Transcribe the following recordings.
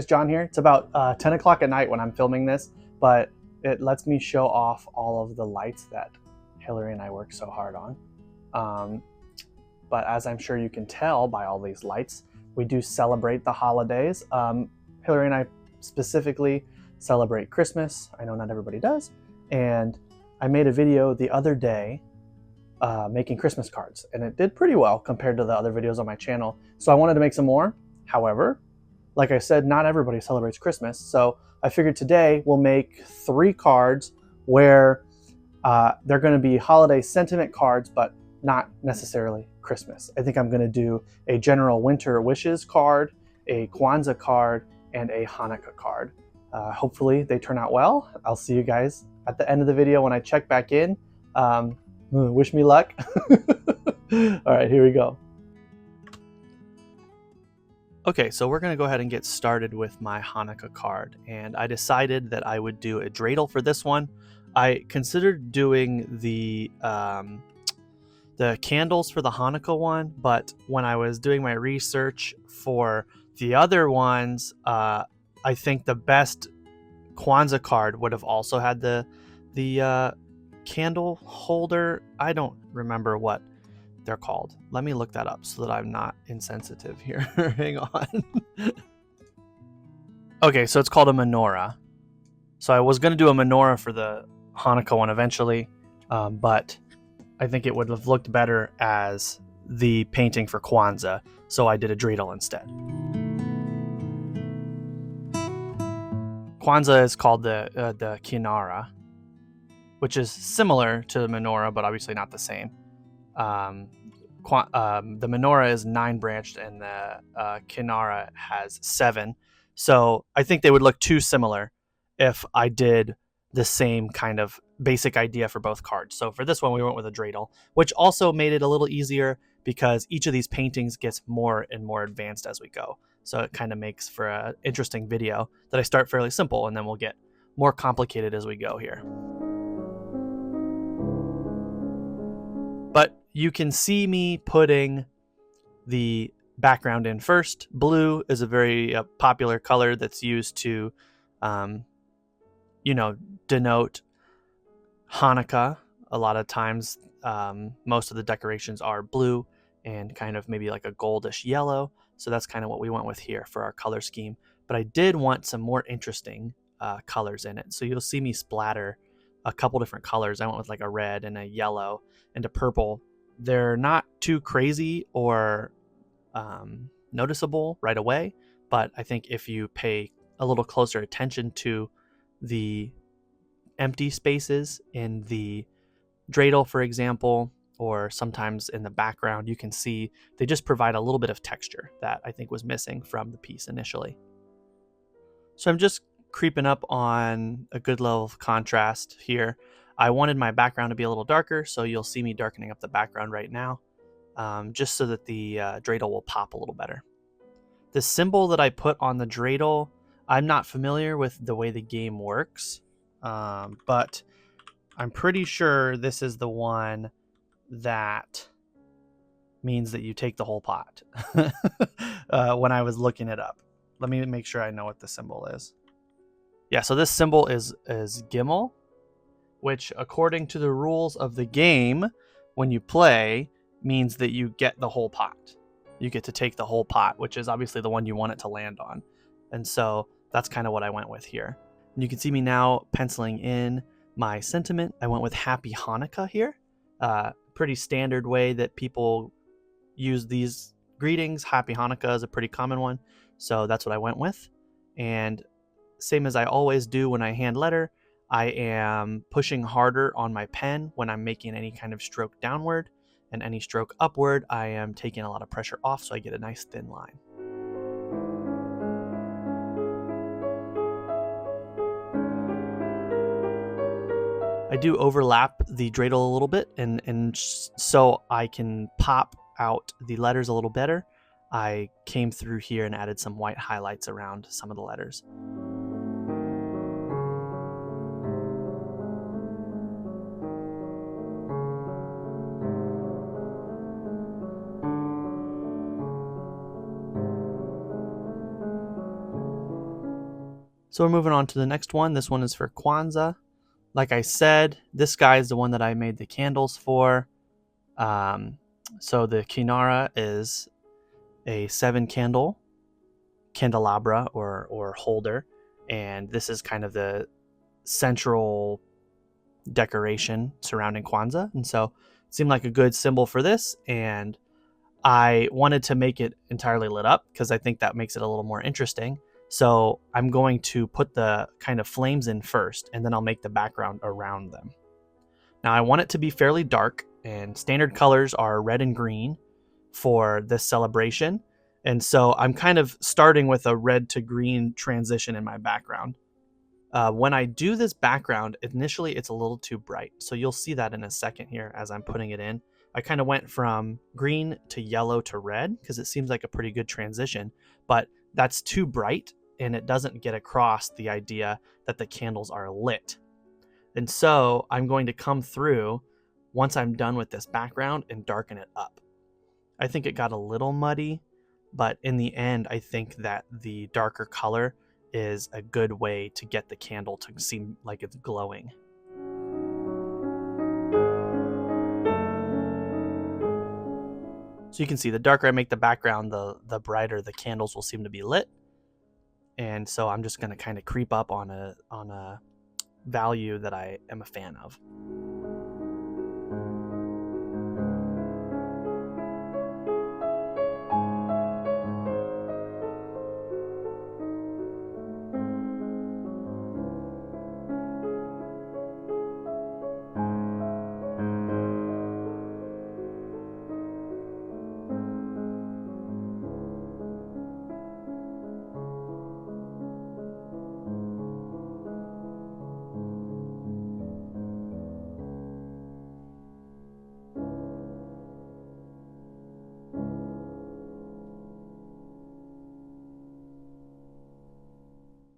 guys, John here. It's about 10 o'clock at night when I'm filming this, but it lets me show off all of the lights that Hillary and I worked so hard on. But as I'm sure you can tell by all these lights, we do celebrate the holidays. Hillary and I specifically celebrate Christmas. I know not everybody does. And I made a video the other day making Christmas cards, and it did pretty well compared to the other videos on my channel. So I wanted to make some more. However, like I said, not everybody celebrates Christmas. So I figured today we'll make 3 cards where they're going to be holiday sentiment cards, but not necessarily Christmas. I think I'm going to do a general winter wishes card, a Kwanzaa card, and a Hanukkah card. Hopefully they turn out well. I'll see you guys at the end of the video when I check back in. Wish me luck. All right, here we go. Okay, so we're going to go ahead and get started with my Hanukkah card, and I decided that I would do a dreidel for this one. I considered doing the candles for the Hanukkah one, but when I was doing my research for the other ones, I think the best Kwanzaa card would have also had the candle holder. I don't remember what they're called. Let me look that up so that I'm not insensitive here. Hang on. Okay, so it's called a menorah. So I was going to do a menorah for the Hanukkah one eventually, but I think it would have looked better as the painting for Kwanzaa, so I did a dreidel instead. Kwanzaa is called the kinara, which is similar to the menorah, but obviously not the same. The menorah is 9 branched and the kinara has 7. So I think they would look too similar if I did the same kind of basic idea for both cards. So for this one, we went with a dreidel, which also made it a little easier because each of these paintings gets more and more advanced as we go. So it kind of makes for an interesting video that I start fairly simple and then we'll get more complicated as we go here. But you can see me putting the background in first. Blue is a very popular color that's used to, denote Hanukkah. A lot of times, most of the decorations are blue and kind of maybe like a goldish yellow. So that's kind of what we went with here for our color scheme. But I did want some more interesting colors in it. So you'll see me splatter a couple different colors. I went with like a red and a yellow and a purple. They're not too crazy or noticeable right away, but I think if you pay a little closer attention to the empty spaces in the dreidel, for example, or sometimes in the background, you can see they just provide a little bit of texture that I think was missing from the piece initially. So I'm just creeping up on a good level of contrast here. I wanted my background to be a little darker, so you'll see me darkening up the background right now, just so that the dreidel will pop a little better. The symbol that I put on the dreidel, I'm not familiar with the way the game works, but I'm pretty sure this is the one that means that you take the whole pot. When I was looking it up, let me make sure I know what the symbol is. Yeah, so this symbol is Gimel, which according to the rules of the game, when you play, means that you get the whole pot. You get to take the whole pot, which is obviously the one you want it to land on. And so that's kind of what I went with here. And you can see me now penciling in my sentiment. I went with Happy Hanukkah here. Pretty standard way that people use these greetings. Happy Hanukkah is a pretty common one. So that's what I went with. And same as I always do when I hand letter, I am pushing harder on my pen when I'm making any kind of stroke downward, and any stroke upward, I am taking a lot of pressure off so I get a nice thin line. I do overlap the dreidel a little bit, and so I can pop out the letters a little better. I came through here and added some white highlights around some of the letters. So we're moving on to the next one. This one is for Kwanzaa. Like I said, this guy is the one that I made the candles for. So the Kinara is a 7 candle candelabra or holder, and this is kind of the central decoration surrounding Kwanzaa, and so it seemed like a good symbol for this, and I wanted to make it entirely lit up because I think that makes it a little more interesting. So I'm going to put the kind of flames in first, and then I'll make the background around them. Now I want it to be fairly dark, and standard colors are red and green for this celebration. And so I'm kind of starting with a red to green transition in my background. When I do this background, initially it's a little too bright. So you'll see that in a second here as I'm putting it in. I kind of went from green to yellow to red because it seems like a pretty good transition, but that's too bright and it doesn't get across the idea that the candles are lit. And so I'm going to come through once I'm done with this background and darken it up. I think it got a little muddy, but in the end, I think that the darker color is a good way to get the candle to seem like it's glowing. So you can see the darker I make the background, the brighter the candles will seem to be lit. And so I'm just going to kind of creep up on a value that I am a fan of.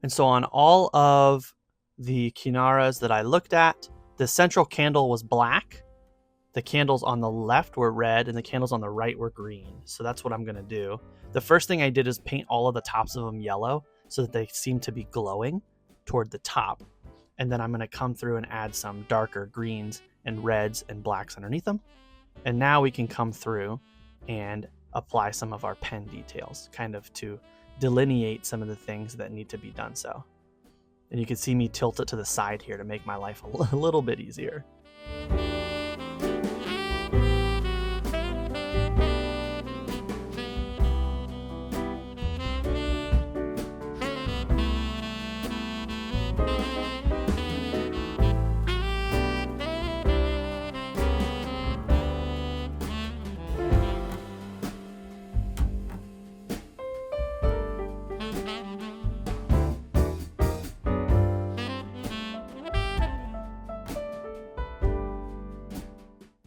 And so on all of the Kinaras that I looked at, the central candle was black, the candles on the left were red, and the candles on the right were green. So that's what I'm going to do. The first thing I did is paint all of the tops of them yellow so that they seem to be glowing toward the top. And then I'm going to come through and add some darker greens and reds and blacks underneath them. And now we can come through and apply some of our pen details, kind of to delineate some of the things that need to be done so. And you can see me tilt it to the side here to make my life a little bit easier.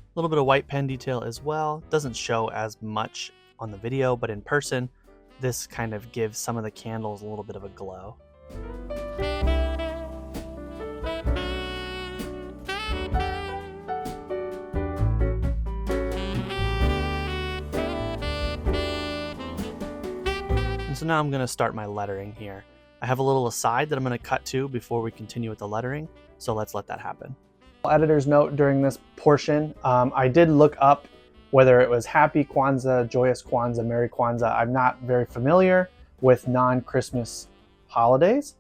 A little bit of white pen detail as well. Doesn't show as much on the video, but in person, this kind of gives some of the candles a little bit of a glow. And so now I'm going to start my lettering here. I have a little aside that I'm going to cut to before we continue with the lettering, so let's let that happen. Editor's note during this portion, I did look up whether it was Happy Kwanzaa, Joyous Kwanzaa, Merry Kwanzaa. I'm not very familiar with non-Christmas holidays.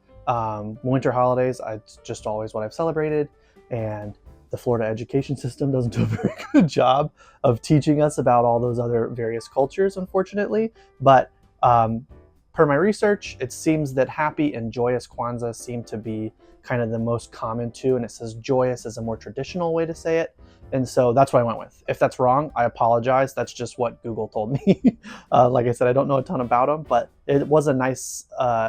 Winter holidays, it's just always what I've celebrated, and the Florida education system doesn't do a very good job of teaching us about all those other various cultures, unfortunately. But per my research, it seems that Happy and Joyous Kwanzaa seem to be kind of the most common two, and it says joyous is a more traditional way to say it, and so that's what I went with. If that's wrong, I apologize. That's just what Google told me. Like I said, I don't know a ton about them, but it was a nice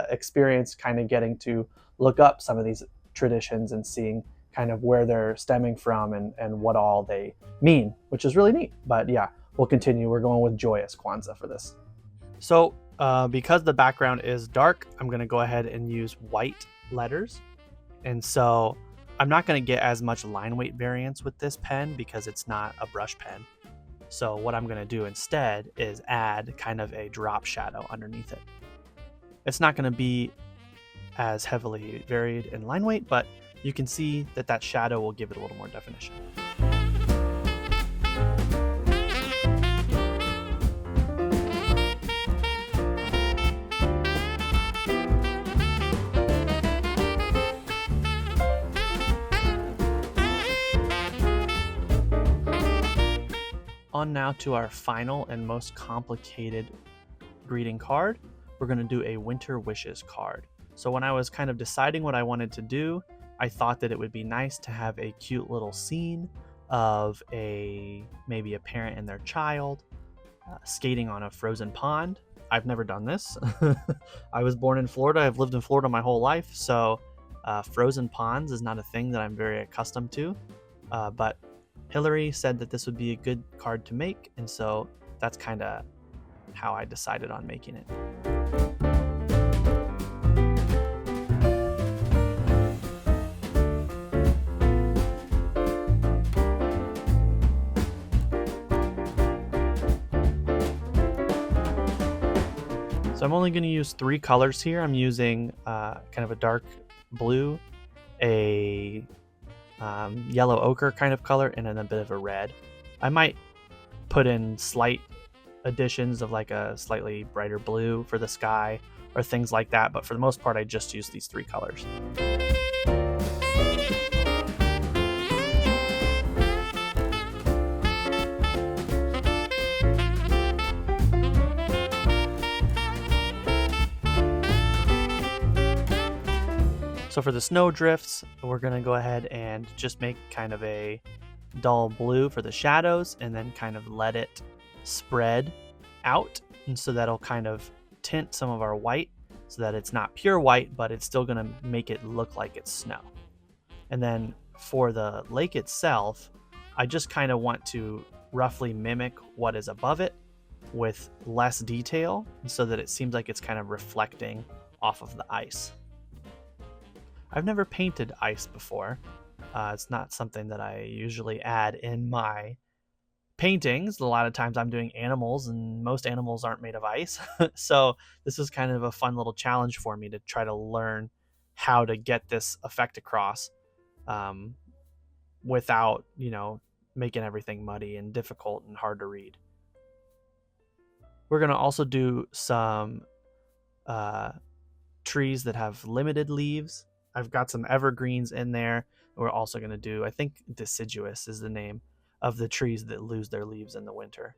experience kind of getting to look up some of these traditions and seeing kind of where they're stemming from and what all they mean, which is really neat. But yeah, we'll continue. We're going with Joyous Kwanzaa for this. So because the background is dark, I'm going to go ahead and use white letters. And so I'm not going to get as much line weight variance with this pen because it's not a brush pen. So what I'm going to do instead is add kind of a drop shadow underneath it. It's not going to be as heavily varied in line weight, but you can see that that shadow will give it a little more definition. On now to our final and most complicated greeting card. We're going to do a winter wishes card. So when I was kind of deciding what I wanted to do, I thought that it would be nice to have a cute little scene of maybe a parent and their child skating on a frozen pond. I've never done this. I was born in Florida. I've lived in Florida my whole life, so frozen ponds is not a thing that I'm very accustomed to. But Hillary said that this would be a good card to make, and so that's kind of how I decided on making it. So I'm only going to use 3 colors here. I'm using kind of a dark blue, a yellow ochre kind of color, and then a bit of a red. I might put in slight additions of like a slightly brighter blue for the sky or things like that, but for the most part I just use these 3 colors. So for the snow drifts, we're going to go ahead and just make kind of a dull blue for the shadows and then kind of let it spread out. And so that'll kind of tint some of our white so that it's not pure white, but it's still going to make it look like it's snow. And then for the lake itself, I just kind of want to roughly mimic what is above it with less detail so that it seems like it's kind of reflecting off of the ice. I've never painted ice before. It's not something that I usually add in my paintings. A lot of times I'm doing animals, and most animals aren't made of ice. So this is kind of a fun little challenge for me to try to learn how to get this effect across without, making everything muddy and difficult and hard to read. We're going to also do some trees that have limited leaves. I've got some evergreens in there. We're also going to do, I think deciduous is the name of the trees that lose their leaves in the winter.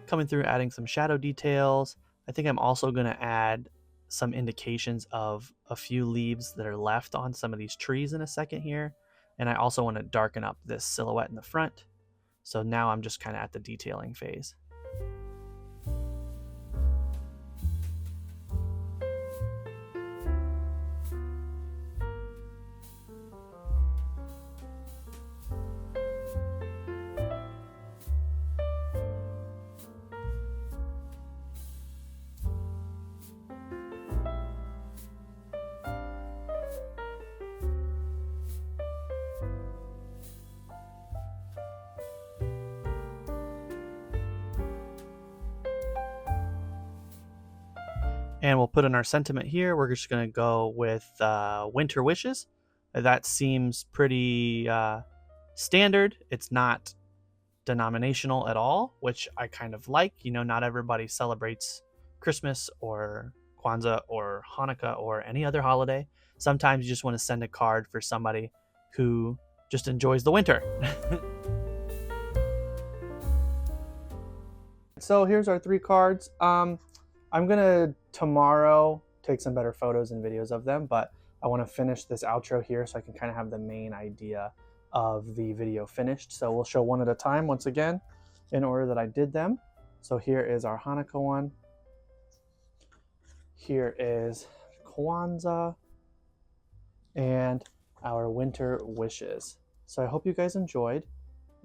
Coming through, adding some shadow details. I think I'm also going to add some indications of a few leaves that are left on some of these trees in a second here. And I also want to darken up this silhouette in the front. So now I'm just kind of at the detailing phase. And we'll put in our sentiment here. We're just going to go with winter wishes. That seems pretty standard. It's not denominational at all, which I kind of like. Not everybody celebrates Christmas or Kwanzaa or Hanukkah or any other holiday. Sometimes you just want to send a card for somebody who just enjoys the winter. So here's our 3 cards. I'm gonna tomorrow take some better photos and videos of them, but I want to finish this outro here so I can kind of have the main idea of the video finished. So we'll show one at a time once again in order that I did them. So here is our Hanukkah one. Here is Kwanzaa and our winter wishes. So I hope you guys enjoyed,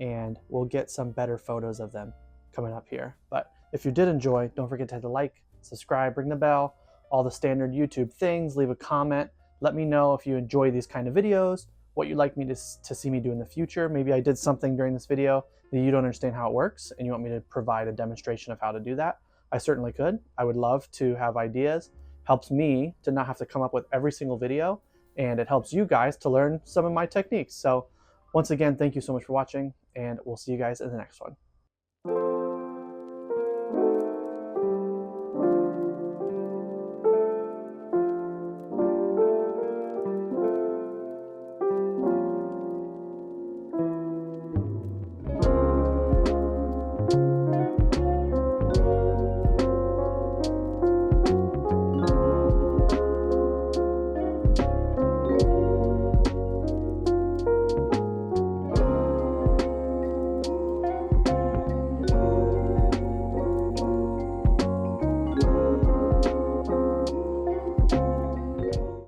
and we'll get some better photos of them coming up here. But if you did enjoy, don't forget to hit the like, subscribe, ring the bell, all the standard YouTube things. Leave a comment. Let me know if you enjoy these kind of videos, what you'd like me to see me do in the future. Maybe I did something during this video that you don't understand how it works and you want me to provide a demonstration of how to do that, I certainly could. I would love to have ideas. Helps me to not have to come up with every single video, and it helps you guys to learn some of my techniques. So once again, thank you so much for watching, and we'll see you guys in the next one.